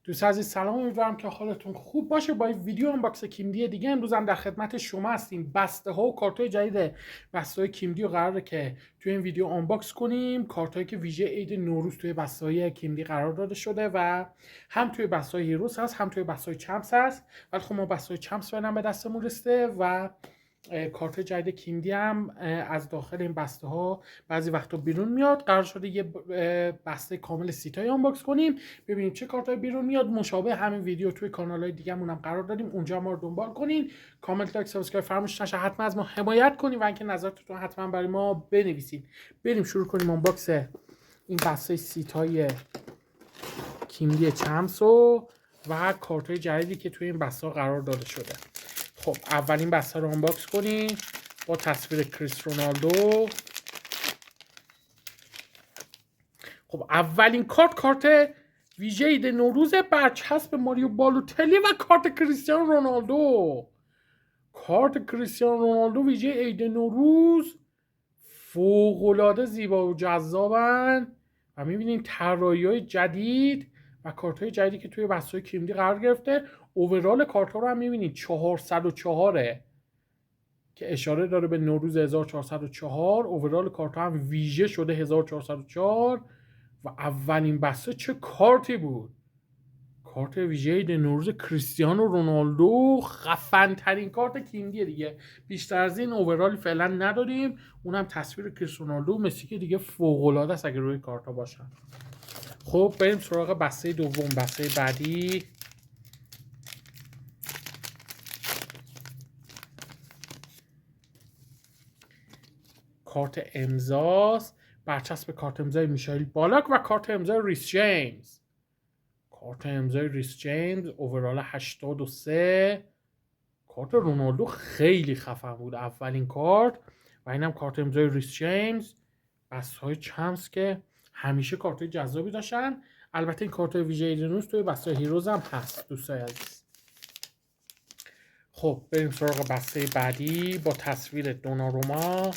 دوست عزیز سلام، امیدوارم که حالتون خوب باشه. با این ویدیو آنباکس کیمدی دیگه امروز هم در خدمت شما هستیم. بسته ها و کارت های جدید بسته های کیمدی رو قراره که توی این ویدیو آنباکس کنیم. کارت هایی که ویژه عید نوروز توی بسته های کیمدی قرار داده شده و هم توی بسته های هیروز هست هم توی بسته های چمپس هست، ولی خب ما بسته های چمپس فعلا به دستمون رسیده و کارت جدید کیمدی هم از داخل این بسته ها بعضی وقتا بیرون میاد. قرار شده یه بسته کامل سیتای آنباکس کنیم، ببینیم چه کارتای بیرون میاد. مشابه همین ویدیو توی کانال‌های دیگه‌مون هم قرار دادیم، اونجا ما رو دنبال کنین. کامنت، لایک، سابسکرایب فراموش نشه. حتما از ما حمایت کنین و اینکه نظرتون حتما برای ما بنویسین. بریم شروع کنیم آنباکس این بسته سیتای کیمدی چمپس و کارتای جدیدی که توی این بسته قرار داده شده. خب اولین بسته رو آنباکس کنیم با تصویر کریس رونالدو. خب اولین کارت ویژه عید نوروز، برچسب ماریو بالوتلی و کارت کریستیانو رونالدو. کارت کریستیانو رونالدو ویژه عید نوروز فوق‌العاده زیبا و جذابن و می‌بینید طراحی‌های جدید و کارت‌های جدیدی که توی بسته کیمدی قرار گرفته. اوورال کارت‌ها رو هم می‌بینید 404 که اشاره داره به نوروز 1404. اوورال کارت‌ها هم ویژه شده 1404 و اولین بسته چه کارتی بود! کارت ویژه عید نوروز کریستیانو رونالدو، خفن ترین کارت کیمدیه دیگه. بیشتر از این اوورالی فعلا نداریم، اونم تصویر کریستیانو رونالدو. مسی که دیگه فوق العاده است اگه روی کارتا باشن. خب بریم سراغ بسته دوم، بسته بعدی. کارت امضاست، برچسب کارت امضای میشایل بالاک و کارت امضای ریس جیمز. کارت امضای ریس جیمز اوورال 83. کارت رونالدو خیلی خفن بود، اولین کارت. و اینم کارت امضای ریس جیمز. بسته های چمپس که همیشه کارت جذابی داشتن. البته این کارت ویژه عید نوروز توی بسته هیروز هم هست دوستای عزیز. خب بریم سراغ بسته بعدی با تصویر دوناروما.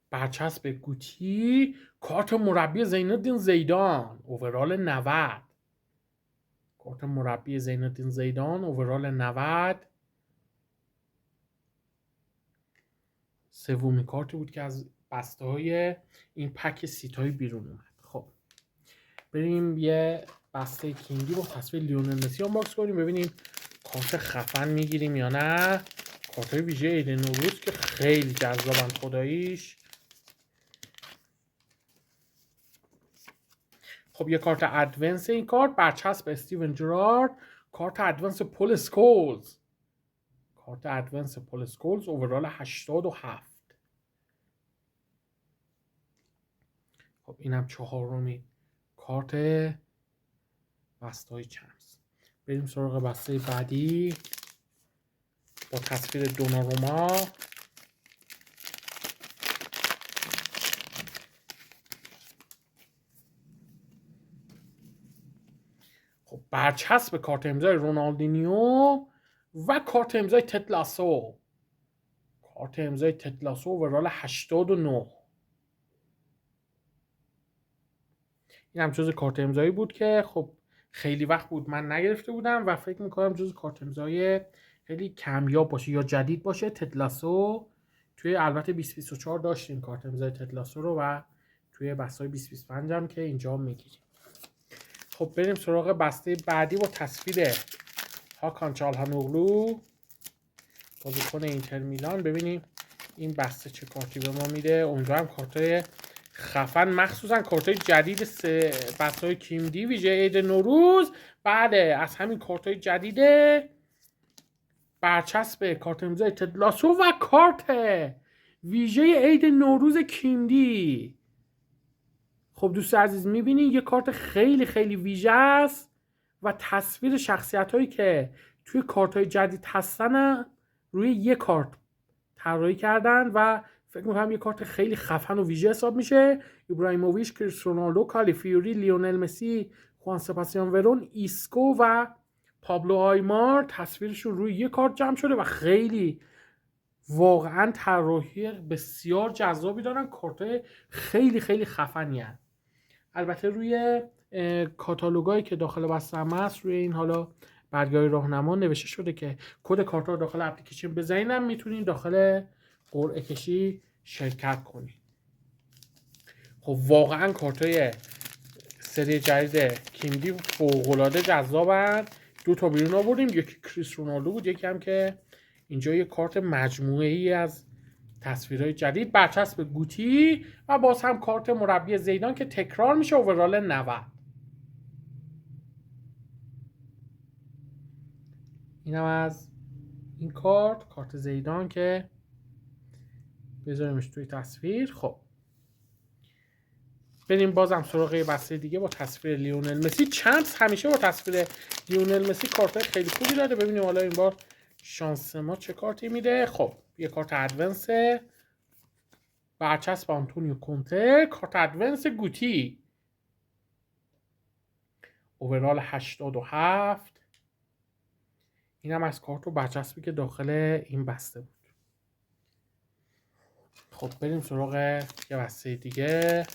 برچسب گوتی، کارت مربی زینالدین زیدان اوورال 90. کارت مربی زینالدین زیدان اوورال 90. سومین کارتی بود که از بسته های این پک سیتای بیرون اومد. خب بریم یه بسته کیمدی با تصویر لیونل مسی آنباکس کنیم، ببینیم کارت خفن میگیریم یا نه. کارت های ویژه عید نوروز که خیلی جذابن خداییش. خب یه کارت ادوانس این کارت، برچسب استیون جرارد. کارت ادوانس پول اسکولز. کارت ادوانس پول اسکولز اوورال 87. خب اینم چهارمین کارت بسته های چمپس. بریم سراغ بسته بعدی با تصویر دوناروما. خب برچسب کارت امضای رونالدینیو و کارت امضای تتلاسو. کارت امضای تتلاسو اوورال 89. این هم جز کارت امضایی بود که خب خیلی وقت بود من نگرفته بودم و فکر میکنم جز کارت امضای خیلی کمیاب باشه یا جدید باشه. تتلاسو توی البته 2024 داشتیم کارت امضای تتلاسو رو و توی بسته 2025 هم که اینجا میگیریم. خب بریم سراغ بسته بعدی با تصویر هاکان چالهانوغلو، بازیکن اینتر میلان. ببینیم این بسته چه کارتی به ما میده. اونجا هم کارتای خفن، مخصوصا کارتای جدید بسته های کیمدی ویژه عید نوروز. بعد از همین کارتای جدیده، برچسب کارت امضای تدلاسو و کارت ویژه عید نوروز کیمدی. خب دوست عزیز میبینید یه کارت خیلی خیلی ویژه است و تصویر شخصیت هایی که توی کارت های جدید هستن روی یه کارت طراحی کردن و فکر میکنم یه کارت خیلی خفن و ویژه حساب میشه. ابراهیموویچ، کریس رونالدو، کالیفیوری، لیونل مسی، خوان سباسیان ورون، ایسکو و پابلو آیمار تصویرشون روی یه کارت جمع شده و خیلی واقعا طراحی بسیار جذابی دارن، کارت خیلی خیلی خفنی هستن. البته روی کاتالوگایی که داخل بسته هست، روی این حالا برگه راهنما نوشته شده که کد کارت رو داخل اپلیکیشن بزنین میتونین داخل قرعه کشی شرکت کنین. خب واقعا کارتای سری جدید کیمدی فوق‌العاده جذابن. 2 تا بیرون آوردیم، یکی کریس رونالدو بود، یکی هم که اینجا یه کارت مجموعه‌ای از تصویرهای جدید، برچسب گوتی و باز هم کارت مربی زیدان که تکرار میشه، اوورال 90. اینم از این کارت زیدان که بذاریمش توی تصویر. خب بریم بازم سراغ بسته دیگه با تصویر لیونل مسی. چمپس همیشه با تصویر لیونل مسی کارت خیلی خوبی داده. ببینیم حالا این بار شانس ما چه کارتی میده. خب یه کارت ادونس، برچسب آنتونیو کونته، کارت ادونس گوتی، اوورال 87. اینم از کارت و برچسبی که داخل این بسته بود. خب بریم سراغ یه بسته دیگه،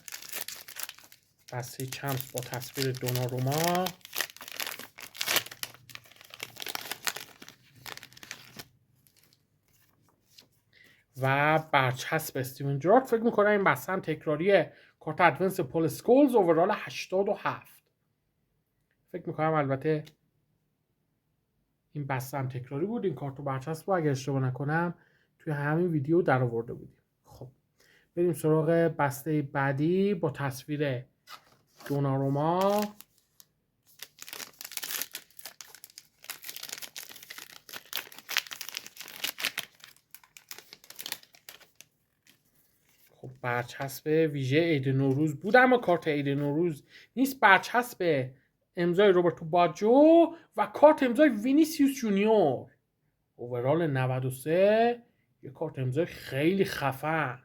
بسته چمپس با تصویر دوناروما و برچسب استیون جرارد. فکر میکنم این بسته هم تکراری کارت ادونس پول اسکولز، اوورال 87. فکر میکنم البته این بسته هم تکراری بود. این کارت و برچسب رو اگر اشتباه نکنم توی همین ویدیو در آورده بودیم. خب بریم سراغ بسته بعدی با تصویر دوناروما. خب برچسب ویژه عید نوروز بود، اما کارت عید نوروز نیست. برچسب امضای روبرتو باجو و کارت امضای وینیسیوس جونیور، اوورال 93. یه کارت امضای خیلی خفن،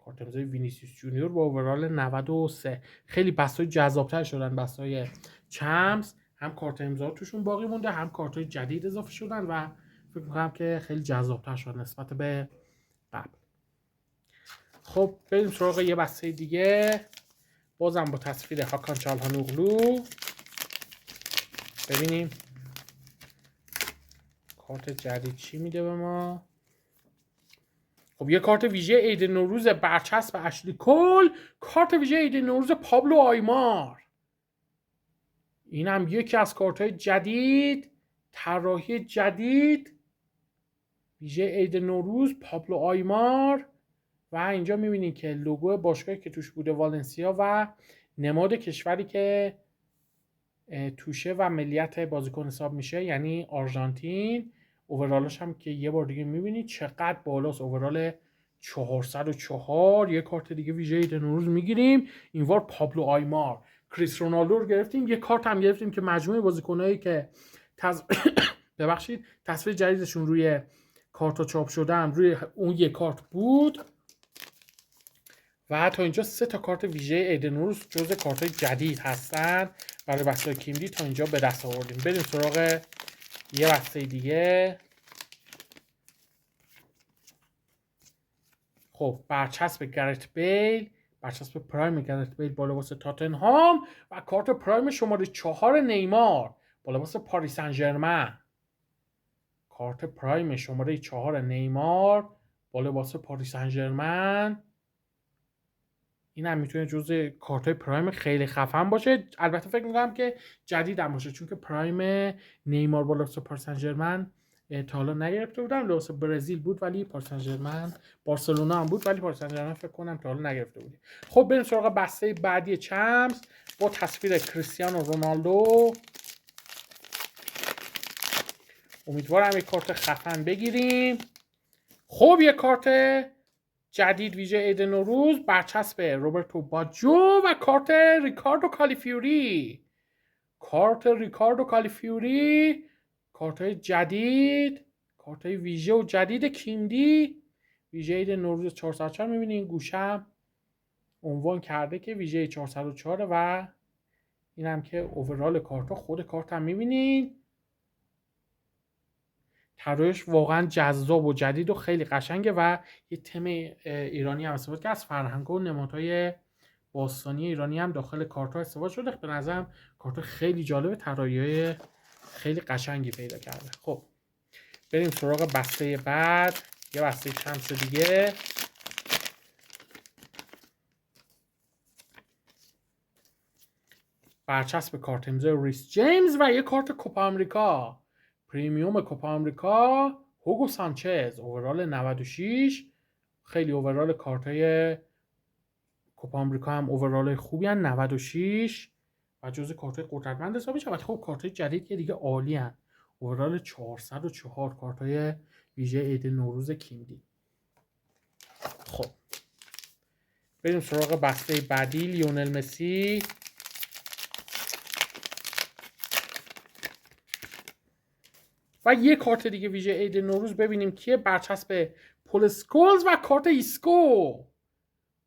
کارت امضای وینیسیوس جونیور با اوورال 93. خیلی بستای جذابتر شدن بستای چمپس، هم کارت امضا توشون باقی مونده، هم کارت‌های جدید اضافه شدن و فکر می‌کنم که خیلی جذابتر شد نسبت به قبل. خب بریم سراغ یه بسته دیگه، بازم با تصویر هاکان چالهانوغلو. ببینیم کارت جدید چی میده به ما. خب یه کارت ویژه عید نوروز، برچسب اشلی کول، کارت ویژه عید نوروز پابلو آیمار. این هم یکی از کارت‌های جدید، طراحی جدید، ویژه عید نوروز پابلو آیمار. و اینجا می‌بینید که لوگو باشگاهی که توش بوده والنسیا و نماد کشوری که توشه و ملیت بازیکن حساب میشه یعنی آرژانتین. اوورالاش هم که یه بار دیگه می‌بینید چقدر بالاست، اوورال 404. یه کارت دیگه ویژه عید نوروز میگیریم، این بار پابلو آیمار. کریس رونالدو رو گرفتیم، یه کارت هم گرفتیم که مجموعه بازیکنایی که ببخشید تصویر جدیدشون روی کارت چاپ شدن روی اون یه کارت بود. و تا اینجا 3 تا کارت ویژه عید نوروز جزء کارت‌های جدید هستن برای بسته کیمدی تا اینجا به دست آوردیم. بریم سراغ یه بسته دیگه. خب برچسب گرت بیل، برچسب پرایم گرت بیل با لباس تاتنهام و کارت پرایم شماره 4 نیمار با لباس پاریس سن ژرمن. کارت پرایم شماره 4 نیمار با لباس پاریس سن ژرمن. این هم میتونه جزء کارت‌های پرایم خیلی خفن باشه. البته فکر می‌کنم که جدید هم باشه، چون که پرایم نیمار با لباس پاریس سن ژرمن تا حالا نگرفته بودم. لباس برزیل بود ولی پاریس سن ژرمن، بارسلونا هم بود ولی پاریس سن ژرمن فکر کنم تا حالا نگرفته بودیم. خب بریم سراغ بسته بعدی چمپس با تصویر کریستیانو رونالدو. امیدوارم یک کارت خفن بگیریم. خب یک کارت جدید ویژه عید نوروز، برچسب روبرتو باجو و کارت ریکاردو کالیفیوری. کارت ریکاردو کالیفیوری، کارت‌های جدید، کارت‌های ویژه و جدید کیمدی، ویژه عید نوروز 404. می‌بینید این گوشم عنوان کرده که ویژه 404 و اینم که اوورال کارت، خود کارت هم می‌بینید طراحیش واقعا جذاب و جدید و خیلی قشنگه و یه تم ایرانی هم استفاده که از فرهنگ و نمادهای باستانی ایرانی هم داخل کارت‌ها استفاده شده. به نظرم کارت خیلی جالبه، طراحی‌های خیلی قشنگی پیدا کرده. خب بریم سراغ بسته بعد، یه بسته شمس دیگه. برچسب کارت امضای ریس جیمز و یه کارت کوپا آمریکا، پریمیوم کوپا آمریکا، هوگو سانچز، اوورال 96. خیلی اوورال کارتای کوپا آمریکا هم اوورال خوبی هن، 96 و جزء کارتای قدرتمند حساب میشه. خب کارتای جدید که دیگه عالی هن، اوورال 404، کارتای ویژه عید نوروز کیندی. خب بریم سراغ بسته بعدی، لیونل مسی. و یه کارت دیگه ویژه عید نوروز ببینیم کیه. برچسب پول سکولز و کارت ایسکو.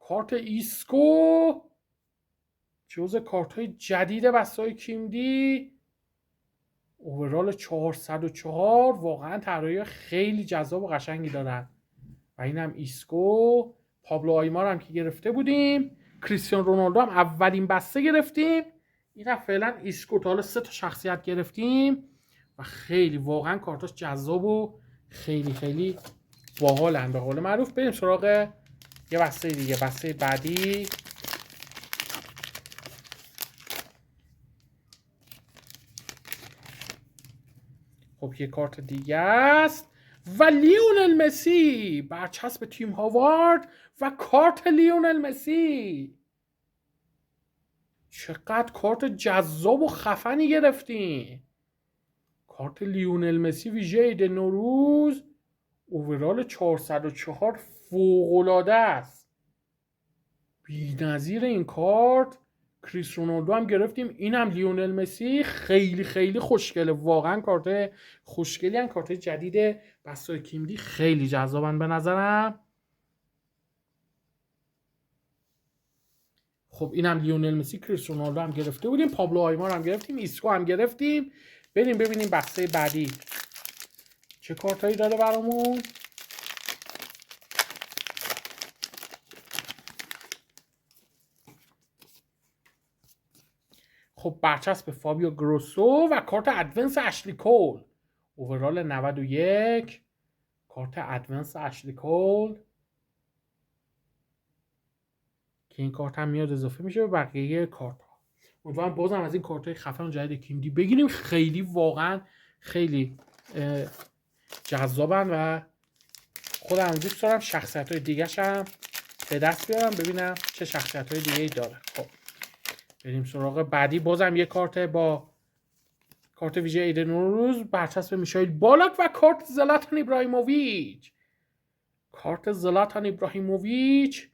کارت ایسکو جزء کارت‌های جدید بسته‌های کیمدی، اوورال 404. واقعا طراحی خیلی جذاب و قشنگی دارن و اینم ایسکو. پابلو آیمار هم که گرفته بودیم، کریستیانو رونالدو هم اولین بسته گرفتیم. اینم فعلا ایسکو. تا حالا 3 تا شخصیت گرفتیم و خیلی واقعا کارتاش جذاب و خیلی خیلی باحالن به قول معروف. بریم سراغ یه بسته دیگه، بسته بعدی. خب یه کارت دیگه است و لیونل مسی، برچسب تیم هاوارد و کارت لیونل مسی. چقدر کارت جذاب و خفنی گرفتین. کارت لیونل مسی ویژه عید نوروز، اوورال 404، فوق‌العاده است. بی‌نظیر این کارت. کریس رونالدو هم گرفتیم، اینم لیونل مسی. خیلی خیلی خوشگله، واقعا کارت خوشگلی ان. کارت جدید بسته‌های کیمدی خیلی جذابن به نظرم. خب اینم لیونل مسی، کریس رونالدو هم گرفته بودیم، پابلو آیمار هم گرفتیم، ایسکو هم گرفتیم. بریم ببینیم بسته بعدی چه کارتایی داره برامون. خب برچسب فابیو گروسو و کارت ادونس اشلی کول، اوورال 91. کارت ادونس اشلی کول که این کارت هم میاد اضافه میشه به بقیه کارت ها. امیدوارم بازم از این کارت های خفن جدید کیمدی بگیریم. خیلی واقعا خیلی جذابن و خودم دوست دارم شخصیت های دیگه هم به دست بیارم ببینم چه شخصیت های دیگه ای داره. خب بریم سراغ بعدی. بازم یه کارت با کارت ویژه عید نوروز، برچسب میشایل بالاک و کارت زلاتان ابراهیموویچ. کارت زلاتان ابراهیموویچ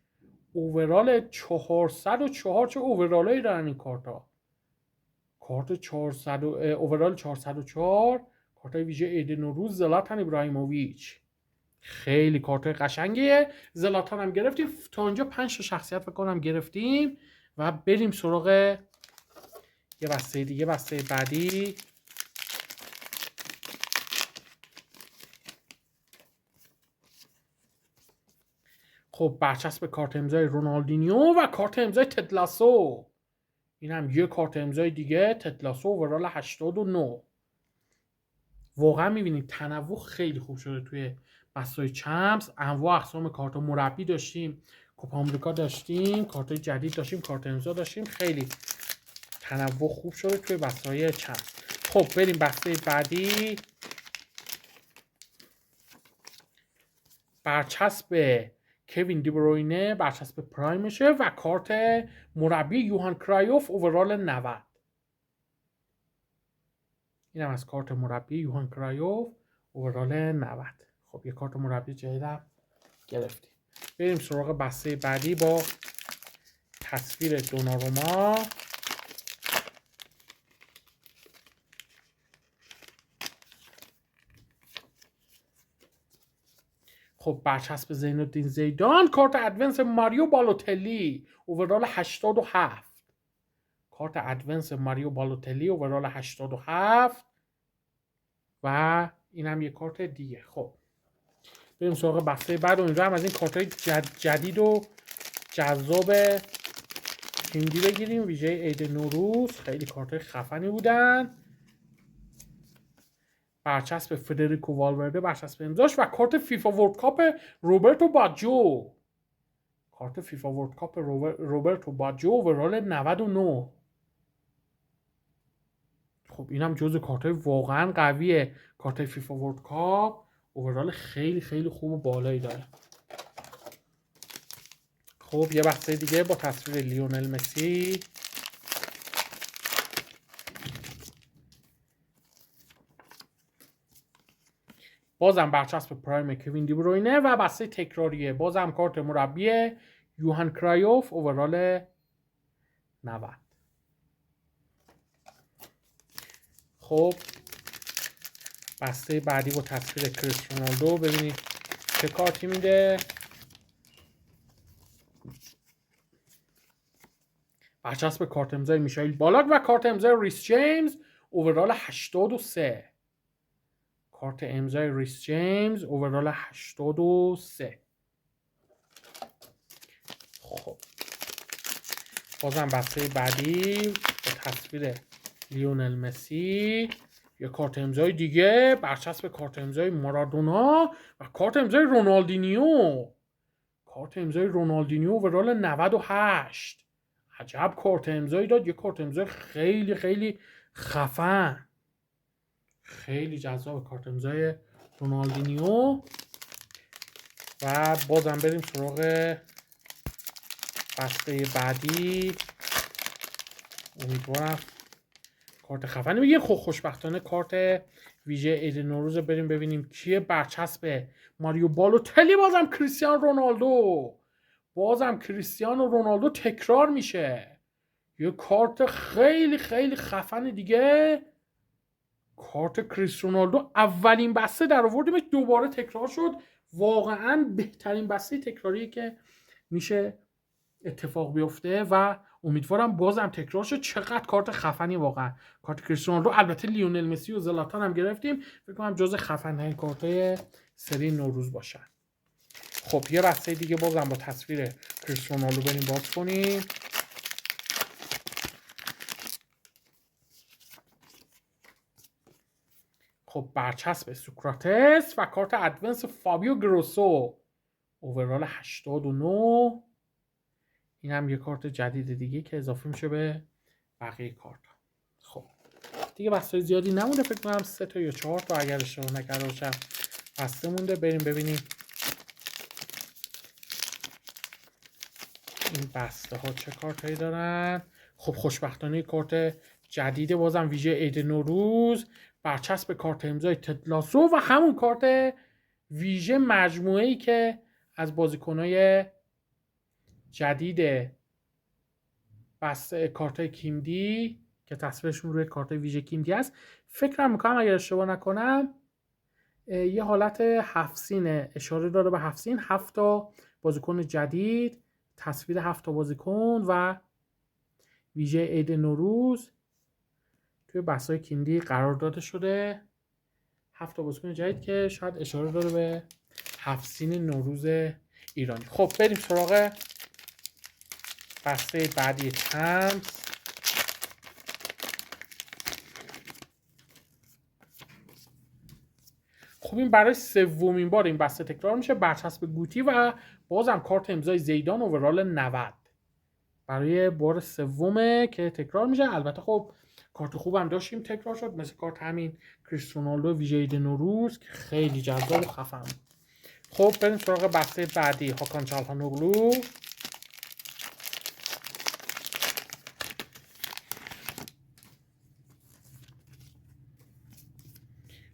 اوورال 404. چه اوورالایی دارن این کارت ها. کارت 400 اوورال 404، کارت ویژه عید نوروز زلاتان ابراهیموویچ. خیلی کارت قشنگیه. زلاتان هم گرفتیم. تا اینجا 5 تا شخصیت فکر کنم گرفتیم و بریم سراغ یه بسته دیگه، بسته بعدی. خب برچسب کارت امضای رونالدینیو و کارت امضای تدلاسو. این هم یه کارت امضای دیگه، تدلاسو، اوورال 89. واقعا میبینید تنوع خیلی خوب شده توی بسته‌های چمپس. انواع اقسام کارت مربی داشتیم، کوپا آمریکا داشتیم، کارت جدید داشتیم، کارت امضا داشتیم. خیلی تنوع خوب شده توی بسته‌های چمپس. خب بریم بسته بعدی. برچسب کوین دی بروینه، برچسب پرایمشه و کارت مربی یوهان کرایوف، اوورال 90. اینم از کارت مربی یوهان کرایوف، اوورال 90. خب یه کارت مربی جدیدم گرفتیم. بریم سراغ بسته بعدی با تصویر دوناروما. خب برچسب زین‌الدین زیدان، کارت ادونس ماریو بالوتلی، اوورال 87. کارت ادونس ماریو بالوتلی، اوورال 87 و اینم یه کارت دیگه. خب بریم سراغ بسته بعد. امیدوارم از این کارت‌های جدید و جذاب هندی بگیریم. ویژه عید نوروز خیلی کارت‌های خفنی بودن. برچسب فدریکو والورده، برچسب امضاش، و کارت فیفا ورلد کاپ روبرتو باجو. کارت فیفا ورلد کاپ روبرتو باجو اوورال 99. خب اینم جزو کارت‌های واقعا قویه. کارت فیفا ورلد کاپ اوورال خیلی خیلی خوب و بالایی داره. خب یه بسته دیگه با تصویر لیونل مسی. بازم برچسب پرایم کوین دی بروینه و بسته تکراریه. بازم کارت مربی یوهان کرایوف اوورال 90. خب بسته بعدی با تصویر کریس رونالدو. ببینید چه کارتی میده. برچسب کارت امضای میشایل بالاک و کارت امضای ریس جیمز اوورال 83. کارت امضای ریس جیمز اوورال 83. خب بازم بسته بعدی با تصویر لیونل مسی. یه کارت امضای دیگه، برچسب کارت امضای مارادونا و کارت امضای رونالدینیو. کارت امضای رونالدینیو اوورال 98. عجب کارت امضایی داد. یه کارت امضای خیلی خیلی خفن، خیلی جذاب کارت امضای رونالدینیو. و بازم بریم سراغ بسته بعدی. امیدوارم کارت خفنی بگیم. خب خوشبختانه کارت ویژه عید نوروز. بریم ببینیم کیه. برچسب ماریو بالوتلی. بازم کریستیانو رونالدو. بازم کریستیانو رونالدو تکرار میشه. یه کارت خیلی خیلی خفن دیگه. کارت کریستیانو رونالدو اولین بسته در آوردیمش، دوباره تکرار شد. واقعا بهترین بسته تکراریه که میشه اتفاق بیفته و امیدوارم بازم تکرار شد. چقدر کارت خفنی واقعا کارت کریستیانو رونالدو. البته لیونل مسی و زلاتان هم گرفتیم. فکر کنم جز خفن‌ترین کارت‌های سری نوروز باشن. خب یه بسته دیگه بازم با تصویر کریستیانو رونالدو بریم باز کنیم. خب برچسب سوکراتس و کارت ادونس فابیو گروسو اوورال 89. این هم یه کارت جدید دیگه که اضافه میشه به بقیه کارت. خب دیگه بسته زیادی نمونده. فکر کنم 3 تا یا 4 تا اگر اشتباه نکرده باشم بسته مونده. بریم ببینیم این بسته ها چه کارت هایی دارن. خب خوشبختانه کارت جدید بازم ویژه عید نوروز. برچسب کارت امضای تدلاسو و همون کارت ویژه مجموعه‌ای که از بازیکنای جدید بسته کارت کیمدی که تصویرشون روی کارت ویژه کیمدی است. فکرم میکنم اگر اشتباه نکنم یه حالت 7 سینه اشاره داره به 7 سین. 7 تا بازیکن جدید، تصویر 7 تا بازیکن و ویژه عید نوروز توی بسای کیمدی قرار داده شده. 7 تا بازیکن جدید که شاید اشاره داره به 7 سین نوروز ایرانی. خب بریم سراغ بسته بعدی تمز. خب این برای سومین بار این بسته تکرار میشه. برچسب گوتی و بازم کارت امضای زیدان اوورال 90. برای بار سومه که تکرار میشه. البته خب کارت خوبم داشتیم تکرار شد، مثل کارت همین کریستیانو رونالدو ویژه عید نوروز که خیلی جذاب و خفن. خب بریم سراغ بسته بعدی. هاکان چالهانوغلو.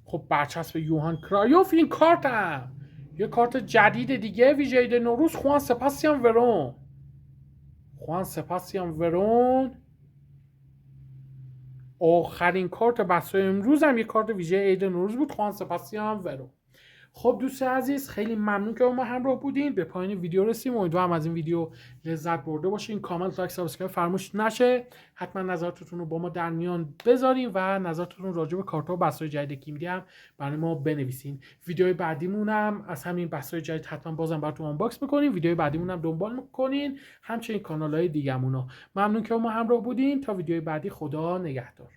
خب برچسب یوهان کرایوف. این کارت هم یه کارت جدید دیگه ویژه عید نوروز. خوان سپاسیان ورون. آخرین کارت بسته امروز هم یه کارت ویژه عید نوروز بود. خوان سپاسیان ورون. خب دوست عزیز خیلی ممنون که با ما همراه بودین. به پایان ویدیو رسیدیم. امیدوارم از این ویدیو لذت برده باشین. کامنت، لایک، سابسکرایب فراموش نشه. حتما نظراتتون رو با ما در میان بذارین و نظراتتون راجع به کارت‌ها و بحث‌های جدید کیمیدی هم برای ما بنویسین. ویدیوهای بعدیمون هم از همین بحث‌های جدید حتما بازم براتون آنباکس می‌کنیم. ویدیوهای بعدیمون هم دنبال می‌کنین. همچنین کانال‌های دیگه‌مون رو. ممنون که با ما همراه بودین. تا ویدیوهای بعدی، خدا نگهدار.